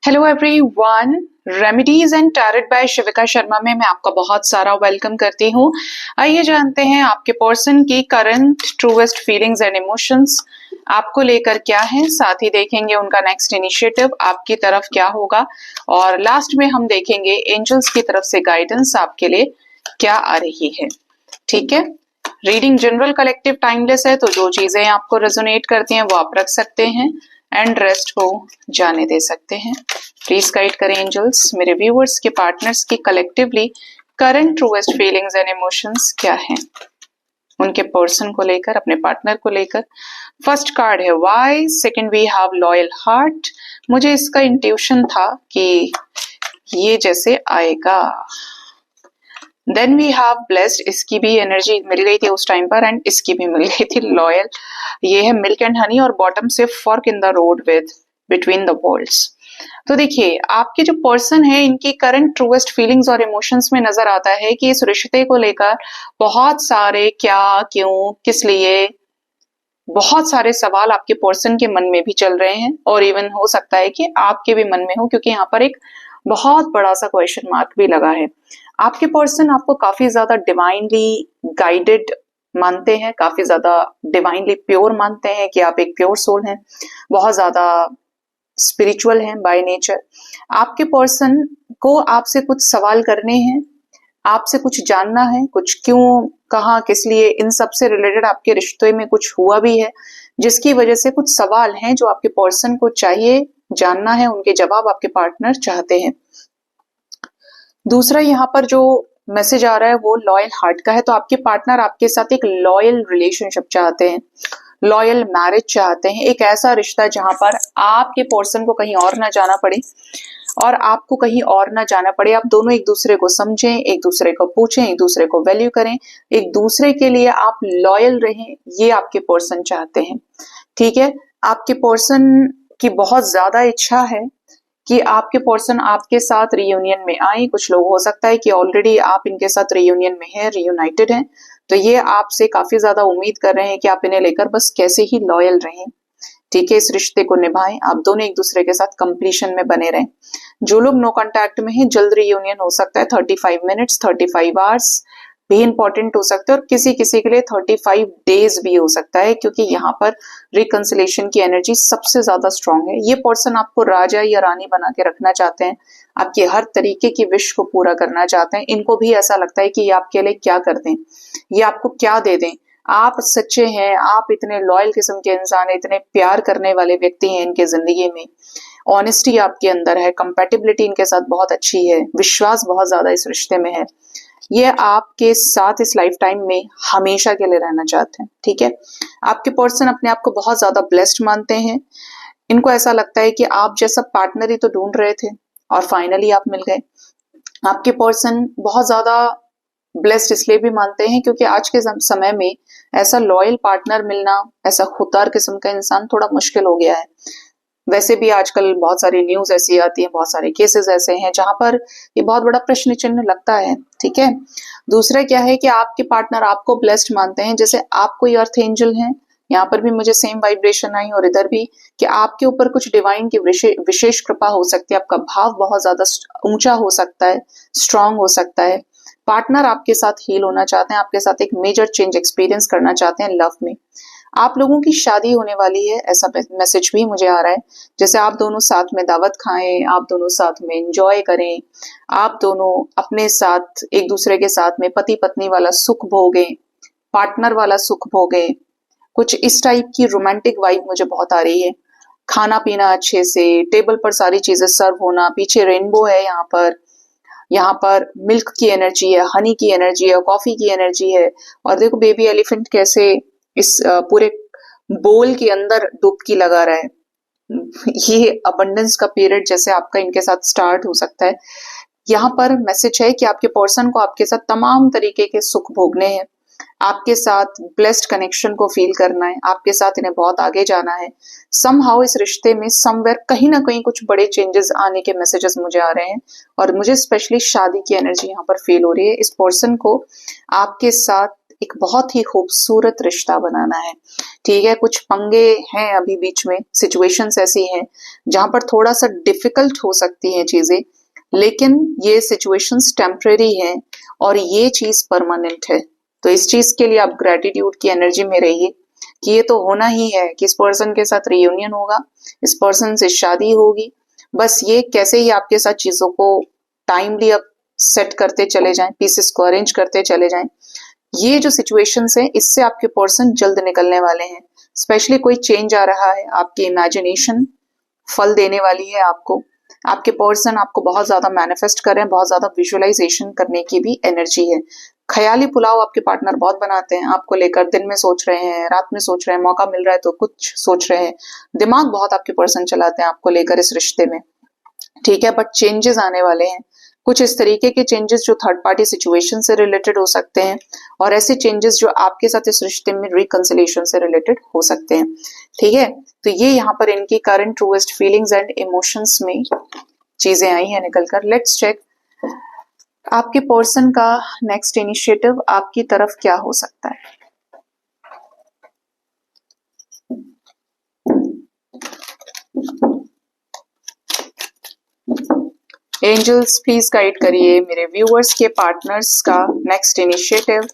Hello everyone, remedies and tarot by Shivika Sharma में मैं आपका बहुत सारा वेलकम करती हूँ। आइए जानते हैं आपके पर्सन की current truest feelings and emotions आपको लेकर क्या है। साथ ही देखेंगे उनका नेक्स्ट इनिशिएटिव आपकी तरफ क्या होगा और लास्ट में हम देखेंगे एंजल्स की तरफ से गाइडेंस आपके लिए क्या आ रही है। ठीक है, रीडिंग जनरल कलेक्टिव टाइमलेस है, तो जो चीजें आपको रेजोनेट करती हैं वो आप रख सकते हैं एंड रेस्ट को जाने दे सकते हैं। प्लीज गाइड करें एंजल्स मेरे व्यूअर्स के पार्टनर्स की collectively current truest feelings and emotions क्या हैं उनके पर्सन को लेकर, अपने पार्टनर को लेकर। फर्स्ट कार्ड है wise, second we have loyal heart. मुझे इसका इंट्यूशन था कि ये जैसे आएगा। देन वी हैव ब्लेस्ड, इसकी भी एनर्जी मिल गई थी उस टाइम पर एंड इसकी भी मिल गई थी लॉयल। ये है मिल्क एंड हनी और बॉटम से fork in the road with between the worlds. तो देखिए आपके जो पर्सन है इनकी करंट ट्रूएस्ट फीलिंग्स और इमोशंस में नजर आता है कि इस रिश्ते को लेकर बहुत सारे क्या, क्यों, किस लिए, बहुत सारे सवाल आपके पर्सन के मन में भी चल रहे हैं और इवन हो सकता है कि आपके भी मन में हो, क्योंकि यहाँ पर एक बहुत बड़ा सा क्वेश्चन मार्क भी लगा है। आपके पर्सन आपको काफी ज्यादा डिवाइनली गाइडेड मानते हैं, काफी ज्यादा डिवाइनली प्योर मानते हैं कि आप एक प्योर सोल हैं, बहुत ज्यादा स्पिरिचुअल हैं बाय नेचर। आपके पर्सन को आपसे कुछ सवाल करने हैं, आपसे कुछ जानना है, कुछ क्यों, कहाँ, किस लिए, इन सब से रिलेटेड आपके रिश्ते में कुछ हुआ भी है जिसकी वजह से कुछ सवाल हैं जो आपके पर्सन को चाहिए जानना है, उनके जवाब आपके पार्टनर चाहते हैं। दूसरा यहाँ पर जो मैसेज आ रहा है वो लॉयल हार्ट का है, तो आपके पार्टनर आपके साथ एक लॉयल रिलेशनशिप चाहते हैं, लॉयल मैरिज चाहते हैं, एक ऐसा रिश्ता जहां पर आपके पर्सन को कहीं और ना जाना पड़े और आपको कहीं और ना जाना पड़े। आप दोनों एक दूसरे को समझें, एक दूसरे को पूछें, एक दूसरे को वैल्यू करें, एक दूसरे के लिए आप लॉयल रहें, ये आपके पर्सन चाहते हैं। ठीक है, आपके पर्सन की बहुत ज्यादा इच्छा है कि आपके पर्सन आपके साथ रियूनियन में आए। कुछ लोग हो सकता है कि ऑलरेडी आप इनके साथ रियूनियन में हैं, रियूनाइटेड हैं, तो ये आपसे काफी ज्यादा उम्मीद कर रहे हैं कि आप इन्हें लेकर बस कैसे ही लॉयल रहें। ठीक है, इस रिश्ते को निभाएं, आप दोनों एक दूसरे के साथ कंप्लीशन में बने रहें। जो लोग नो कांटेक्ट में हैं, जल्द रियूनियन हो सकता है। 35 मिनट्स 35 आवर्स भी इंपॉर्टेंट हो सकते हैं और किसी किसी के लिए 35 डेज भी हो सकता है, क्योंकि यहाँ पर रिकंसिलेशन की एनर्जी सबसे ज्यादा स्ट्रांग है। ये पर्सन आपको राजा या रानी बना के रखना चाहते हैं, आपकी हर तरीके की विश को पूरा करना चाहते हैं। इनको भी ऐसा लगता है कि ये आपके लिए क्या कर दें, ये आपको क्या दे दें। आप सच्चे हैं, आप इतने लॉयल किस्म के इंसान, इतने प्यार करने वाले व्यक्ति हैं इनके जिंदगी में, ऑनेस्टी आपके अंदर है, कंपैटिबिलिटी इनके साथ बहुत अच्छी है, विश्वास बहुत ज्यादा इस रिश्ते में है। ये आपके साथ इस लाइफ टाइम में हमेशा के लिए रहना चाहते हैं। ठीक है, आपके पर्सन अपने आप को बहुत ज्यादा ब्लेस्ड मानते हैं। इनको ऐसा लगता है कि आप जैसा पार्टनर ही तो ढूंढ रहे थे और फाइनली आप मिल गए। आपके पर्सन बहुत ज्यादा ब्लेस्ड इसलिए भी मानते हैं क्योंकि आज के समय में ऐसा लॉयल पार्टनर मिलना, ऐसा खुददार किस्म का इंसान थोड़ा मुश्किल हो गया है। वैसे भी आजकल बहुत सारी न्यूज ऐसी आती है, बहुत सारे केसेस ऐसे हैं जहां पर ये बहुत बड़ा प्रश्न चिन्ह लगता है। ठीक है, दूसरा क्या है कि आपके पार्टनर आपको ब्लेस्ड मानते हैं, जैसे आप कोई अर्थ एंजल हैं। यहाँ पर भी मुझे सेम वाइब्रेशन आई और इधर भी कि आपके ऊपर कुछ डिवाइन की विशेष कृपा हो सकती है, आपका भाव बहुत ज्यादा ऊंचा हो सकता है, स्ट्रांग हो सकता है। पार्टनर आपके साथ हील होना चाहते हैं, आपके साथ एक मेजर चेंज एक्सपीरियंस करना चाहते हैं लव में। आप लोगों की शादी होने वाली है, ऐसा मैसेज भी मुझे आ रहा है। जैसे आप दोनों साथ में दावत खाएं, आप दोनों साथ में एंजॉय करें, आप दोनों अपने साथ एक दूसरे के साथ में पति पत्नी वाला सुख भोगें, पार्टनर वाला सुख भोगें। कुछ इस टाइप की रोमांटिक वाइब मुझे बहुत आ रही है। खाना पीना अच्छे से, टेबल पर सारी चीजें सर्व होना, पीछे रेनबो है, यहाँ पर मिल्क की एनर्जी है, हनी की एनर्जी है, कॉफी की एनर्जी है। और देखो बेबी एलिफेंट कैसे इस पूरे बोल के अंदर डुबकी लगा रहा है। ये अबंडेंस का पीरियड जैसे आपका इनके साथ स्टार्ट हो सकता है। यहाँ पर मैसेज है कि आपके पर्सन को आपके साथ तमाम तरीके के सुख भोगने हैं, आपके साथ ब्लेस्ड कनेक्शन को फील करना है, आपके साथ इन्हें बहुत आगे जाना है। समहाउ इस रिश्ते में समवेयर कहीं ना कहीं कुछ बड़े चेंजेस आने के मैसेजेस मुझे आ रहे हैं और मुझे स्पेशली शादी की एनर्जी यहाँ पर फील हो रही है। इस पर्सन को आपके साथ एक बहुत ही खूबसूरत रिश्ता बनाना है। ठीक है, कुछ पंगे हैं अभी बीच में, सिचुएशंस ऐसी हैं जहां पर थोड़ा सा डिफिकल्ट हो सकती हैं चीजें, लेकिन ये सिचुएशंस टेम्परेरी हैं और ये चीज परमानेंट है। तो इस चीज के लिए आप ग्रेटिट्यूड की एनर्जी में रहिए कि ये तो होना ही है कि इस पर्सन के साथ रियूनियन होगा, इस पर्सन से शादी होगी। बस ये कैसे ही आपके साथ चीजों को टाइमली आप सेट करते चले जाएं, पीसेस को अरेंज करते चले जाएं, ये जो सिचुएशंस हैं इससे आपके पर्सन जल्द निकलने वाले हैं। स्पेशली कोई चेंज आ रहा है, आपकी इमेजिनेशन फल देने वाली है आपको। आपके पर्सन आपको बहुत ज्यादा मैनिफेस्ट कर रहे हैं, बहुत ज्यादा विजुअलाइजेशन करने की भी एनर्जी है। ख्याली पुलाव आपके पार्टनर बहुत बनाते हैं आपको लेकर, दिन में सोच रहे हैं, रात में सोच रहे हैं, मौका मिल रहा है तो कुछ सोच रहे हैं, दिमाग बहुत आपके पर्सन चलाते हैं आपको लेकर इस रिश्ते में। ठीक है, बट चेंजेस आने वाले हैं, कुछ इस तरीके के चेंजेस जो थर्ड पार्टी सिचुएशन से रिलेटेड हो सकते हैं, और ऐसे चेंजेस जो आपके साथ इस रिश्ते में रिकंसिलिएशन से रिलेटेड हो सकते हैं। ठीक है, तो ये यहाँ पर इनकी current truest feelings and emotions में चीजें आई हैं निकलकर। लेट्स चेक आपके पर्सन का नेक्स्ट इनिशिएटिव आपकी तरफ क्या हो सकता है। एंजल्स प्लीज गाइड करिए मेरे व्यूअर्स के पार्टनर्स का नेक्स्ट इनिशिएटिव।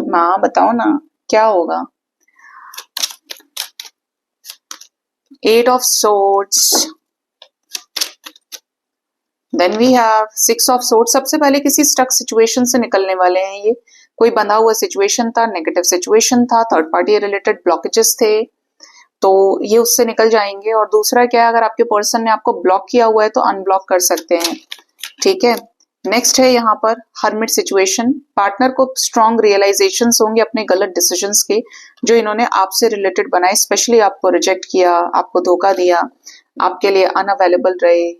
माँ बताओ ना क्या होगा। 8 of swords, then we have 6 of swords. सबसे पहले किसी स्टक सिचुएशन से निकलने वाले हैं, ये कोई बंधा हुआ सिचुएशन था, नेगेटिव सिचुएशन था, थर्ड पार्टी रिलेटेड ब्लॉकेजेस थे, तो ये उससे निकल जाएंगे। और दूसरा क्या है, अगर आपके पर्सन ने आपको ब्लॉक किया हुआ है तो अनब्लॉक कर सकते हैं। ठीक है, नेक्स्ट है यहाँ पर हर्मिट सिचुएशन। पार्टनर को स्ट्रॉन्ग रियलाइजेशंस होंगे अपने गलत डिसीजंस के जो इन्होंने आपसे रिलेटेड बनाए, स्पेशली आपको रिजेक्ट किया, आपको धोखा दिया, आपके लिए अनअवेलेबल रहे,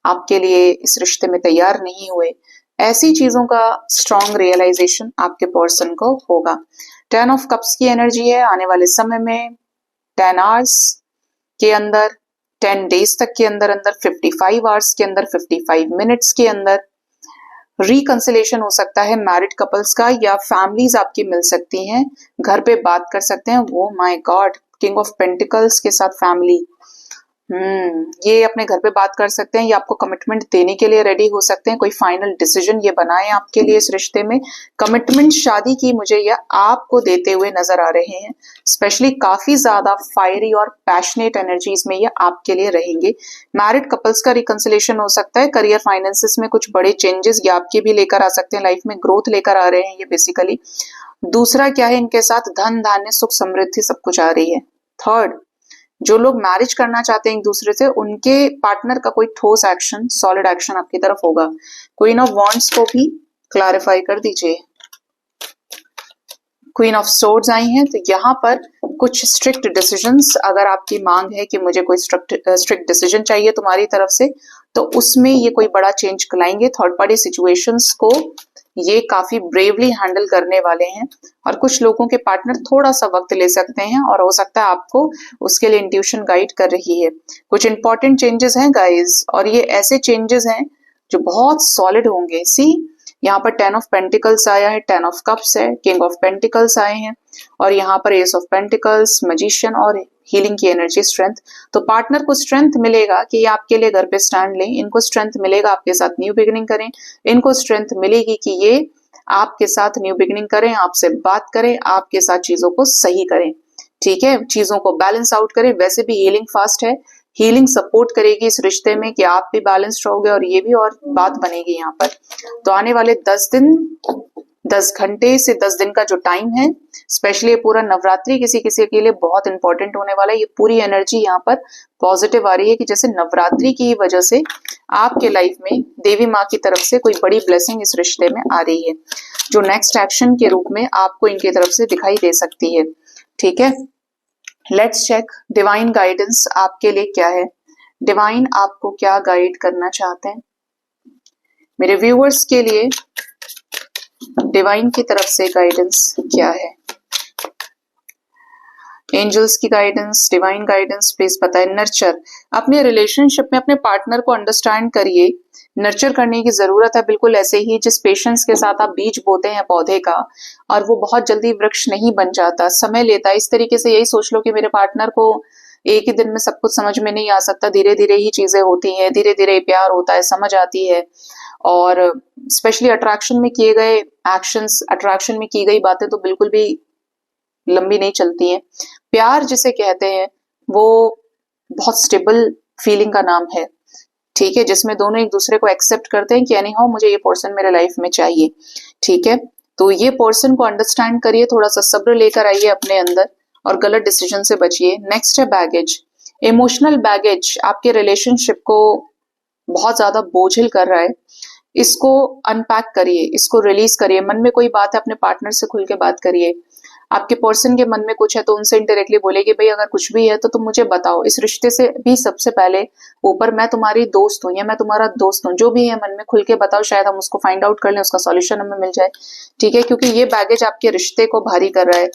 आपके लिए इस रिश्ते में तैयार नहीं हुए, ऐसी चीजों का स्ट्रॉन्ग रियलाइजेशन आपके पर्सन को होगा। 10 ऑफ कप्स की एनर्जी है, आने वाले समय में 10 आवर्स के अंदर, 10 डेज तक के अंदर अंदर, 55 आवर्स के अंदर, 55 मिनट्स के अंदर रिकंसिलेशन हो सकता है मैरिड कपल्स का, या फैमिलीज आपकी मिल सकती हैं, घर पे बात कर सकते हैं। वो my God, king of pentacles के साथ फैमिली, ये अपने घर पे बात कर सकते हैं, ये आपको कमिटमेंट देने के लिए रेडी हो सकते हैं, कोई फाइनल डिसीजन ये बनाए आपके लिए इस रिश्ते में। कमिटमेंट शादी की मुझे ये आपको देते हुए नजर आ रहे हैं, स्पेशली काफी ज्यादा फायरी और पैशनेट एनर्जीज में ये आपके लिए रहेंगे। मैरिड कपल्स का रिकंसिलेशन हो सकता है, करियर फाइनेंसेस में कुछ बड़े चेंजेस ये आपके भी लेकर आ सकते हैं, लाइफ में ग्रोथ लेकर आ रहे हैं ये बेसिकली। दूसरा क्या है, इनके साथ धन धान्य सुख समृद्धि सब कुछ आ रही है। थर्ड, जो लोग मैरिज करना चाहते हैं एक दूसरे से, उनके पार्टनर का कोई ठोस एक्शन, सॉलिड एक्शन आपकी तरफ होगा। क्वीन ऑफ वॉन्ड्स को भी क्लैरिफाई कर दीजिए। क्वीन ऑफ सोर्ड्स आई हैं, तो यहाँ पर कुछ स्ट्रिक्ट डिसीजंस, अगर आपकी मांग है कि मुझे कोई स्ट्रिक्ट डिसीजन चाहिए तुम्हारी तरफ से, तो उसमें ये कोई बड़ा चेंज लाएंगे। थर्ड पार्टी सिचुएशंस को ये काफी ब्रेवली हैंडल करने वाले हैं, और कुछ लोगों के पार्टनर थोड़ा सा वक्त ले सकते हैं, और हो सकता है आपको उसके लिए इंट्यूशन गाइड कर रही है। कुछ इंपॉर्टेंट चेंजेस हैं गाइस, और ये ऐसे चेंजेस हैं जो बहुत सॉलिड होंगे। सी, यहाँ पर 10 ऑफ पेंटिकल्स आया है, 10 ऑफ कप्स है, किंग ऑफ पेंटिकल्स आए हैं, और यहाँ पर एस ऑफ पेंटिकल्स, मैजिशियन और हीलिंग की एनर्जी, स्ट्रेंथ। तो पार्टनर को स्ट्रेंथ मिलेगा कि ये आपके लिए घर पे स्टैंड लें, इनको स्ट्रेंथ मिलेगा आपके साथ न्यू बिगिनिंग करें, इनको स्ट्रेंथ मिलेगी कि ये आपके साथ न्यू बिगिनिंग करें, आपसे बात करें, आपके साथ चीजों को सही करें। ठीक है, चीजों को बैलेंस आउट करें। वैसे भी हीलिंग फास्ट है, हीलिंग सपोर्ट करेगी इस रिश्ते में कि आप भी बैलेंस्ड रहोगे, और ये भी और बात बनेगी यहाँ पर। तो आने वाले 10 दिन, 10 घंटे से 10 दिन का जो टाइम है, स्पेशली पूरा नवरात्रि किसी किसी के लिए बहुत इंपॉर्टेंट होने वाला है। ये पूरी एनर्जी यहाँ पर पॉजिटिव आ रही है कि जैसे नवरात्रि की वजह से आपके लाइफ में देवी माँ की तरफ से कोई बड़ी ब्लेसिंग इस रिश्ते में आ रही है, जो नेक्स्ट एक्शन के रूप में आपको इनकी तरफ से दिखाई दे सकती है। ठीक है, लेट्स चेक डिवाइन गाइडेंस आपके लिए क्या है। डिवाइन आपको क्या गाइड करना चाहते हैं मेरे व्यूअर्स के लिए, डिवाइन की तरफ से गाइडेंस क्या है। एंजल्स की गाइडेंस, डिवाइन गाइडेंस प्लीज बताएं। नर्चर, अपने रिलेशनशिप में अपने पार्टनर को अंडरस्टैंड करिए, नर्चर करने की जरूरत है, बिल्कुल ऐसे ही जिस पेशेंस के साथ आप बीज बोते हैं पौधे का और वो बहुत जल्दी वृक्ष नहीं बन जाता, समय लेता है। इस तरीके से यही सोच लो कि मेरे पार्टनर को एक ही दिन में सब कुछ समझ में नहीं आ सकता, धीरे धीरे ही चीजें होती हैं, धीरे धीरे प्यार होता है, समझ आती है। और स्पेशली अट्रैक्शन में किए गए एक्शंस, अट्रैक्शन में की गई बातें तो बिल्कुल भी लंबी नहीं चलती हैं। प्यार जिसे कहते हैं वो बहुत स्टेबल फीलिंग का नाम है, ठीक है, जिसमें दोनों एक दूसरे को एक्सेप्ट करते हैं कि एनी हाउ मुझे ये पर्सन मेरे लाइफ में चाहिए, ठीक है। तो ये पर्सन को अंडरस्टैंड करिए, थोड़ा सा सब्र लेकर आइए अपने अंदर और गलत डिसीजन से बचिए। नेक्स्ट है बैगेज, इमोशनल बैगेज आपके रिलेशनशिप को बहुत ज्यादा बोझिल कर रहा है, इसको अनपैक करिए, इसको रिलीज करिए। मन में कोई बात है अपने पार्टनर से खुल के बात करिए। आपके पर्सन के मन में कुछ है तो उनसे इनडायरेक्टली बोले कि भाई अगर कुछ भी है तो तुम मुझे बताओ, इस रिश्ते से भी सबसे पहले ऊपर मैं तुम्हारी दोस्त हूँ या मैं तुम्हारा दोस्त हूँ, जो भी है मन में खुल के बताओ, शायद हम उसको फाइंड आउट कर लें, उसका सॉल्यूशन हमें मिल जाए, ठीक है, क्योंकि ये बैगेज आपके रिश्ते को भारी कर रहा है।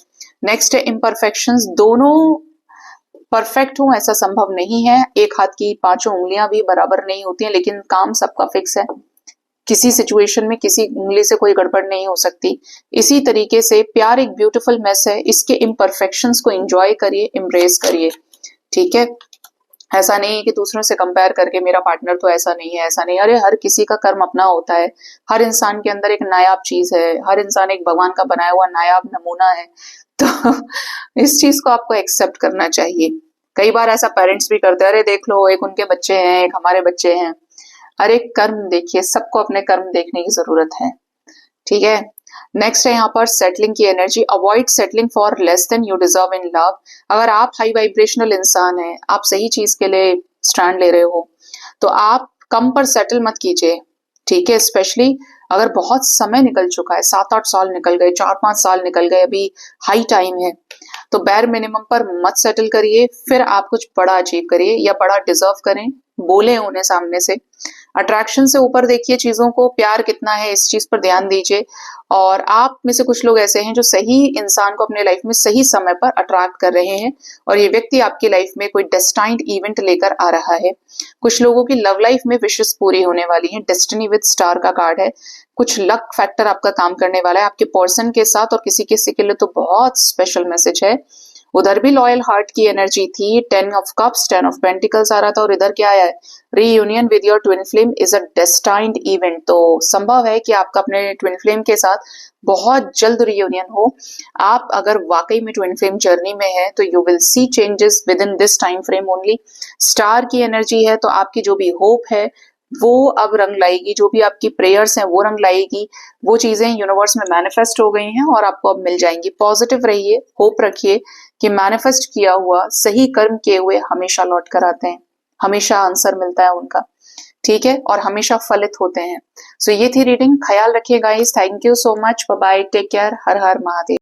नेक्स्ट है इम्परफेक्शंस, दोनों परफेक्ट हूं ऐसा संभव नहीं है, एक हाथ की पांचों उंगलियां भी बराबर नहीं होती हैं, लेकिन काम सबका फिक्स है, किसी सिचुएशन में किसी उंगली से कोई गड़बड़ नहीं हो सकती। इसी तरीके से प्यार एक ब्यूटीफुल मेस है, इसके इम्परफेक्शंस को एंजॉय करिए, एम्ब्रेस करिए, ठीक है। ऐसा नहीं है कि दूसरों से कंपेयर करके मेरा पार्टनर तो ऐसा नहीं है, ऐसा नहीं, अरे हर किसी का कर्म अपना होता है, हर इंसान के अंदर एक नायाब चीज है, हर इंसान एक भगवान का बनाया हुआ नायाब नमूना है, तो इस चीज को आपको एक्सेप्ट करना चाहिए। कई बार ऐसा पेरेंट्स भी करते हैं, अरे देख लो एक उनके बच्चे हैं, एक हमारे बच्चे हैं, अरे कर्म देखिए, सबको अपने कर्म देखने की जरूरत है, ठीक है। नेक्स्ट है यहाँ पर सेटलिंग की energy, avoid settling for less than you deserve in love. अगर आप हाई वाइब्रेशनल इंसान हैं, आप सही चीज के लिए स्टैंड ले रहे हो, तो आप कम पर सेटल मत कीजिए, ठीक है। स्पेशली अगर बहुत समय निकल चुका है, 7-8 साल निकल गए, 4-5 साल निकल गए, अभी हाई टाइम है, तो बैर मिनिमम पर मत सेटल करिए, फिर आप कुछ बड़ा अचीव करिए या बड़ा डिजर्व करें, बोले उन्हें सामने से। अट्रैक्शन से ऊपर देखिए चीजों को, प्यार कितना है इस चीज पर ध्यान दीजिए। और आप में से कुछ लोग ऐसे हैं जो सही इंसान को अपने लाइफ में सही समय पर अट्रैक्ट कर रहे हैं और ये व्यक्ति आपकी लाइफ में कोई डेस्टाइन्ड इवेंट लेकर आ रहा है। कुछ लोगों की लव लाइफ में विशेष पूरी होने वाली है, डेस्टिनी विद स्टार का कार्ड है, कुछ लक फैक्टर आपका काम करने वाला है आपके पर्सन के साथ, और किसी किसी के लिए तो बहुत स्पेशल मैसेज है। उधर भी लॉयल हार्ट की एनर्जी थी, 10 ऑफ कप्स, 10 ऑफ पेंटिकल्स आ रहा था, और इधर क्या आया है, reunion with your twin flame is a destined event. तो संभव है कि आपका अपने ट्विन फ्लेम के साथ बहुत जल्द रीयूनियन हो। आप अगर वाकई में ट्विन फ्लेम जर्नी में है तो you will see changes with in this time frame only. Star की एनर्जी है, तो आपकी जो भी होप है वो अब रंग लाएगी, जो भी आपकी प्रेयर्स हैं वो रंग लाएगी, वो चीजें यूनिवर्स में मैनिफेस्ट हो गई हैं और आपको अब मिल जाएंगी। पॉजिटिव रहिए, होप रखिए कि मैनिफेस्ट किया हुआ, सही कर्म किए हुए हमेशा लौट कर आते हैं, हमेशा आंसर मिलता है उनका, ठीक है, और हमेशा फलित होते हैं। सो ये थी रीडिंग, ख्याल रखिए guys, thank you so much, bye bye, take care, Har Har Mahadev.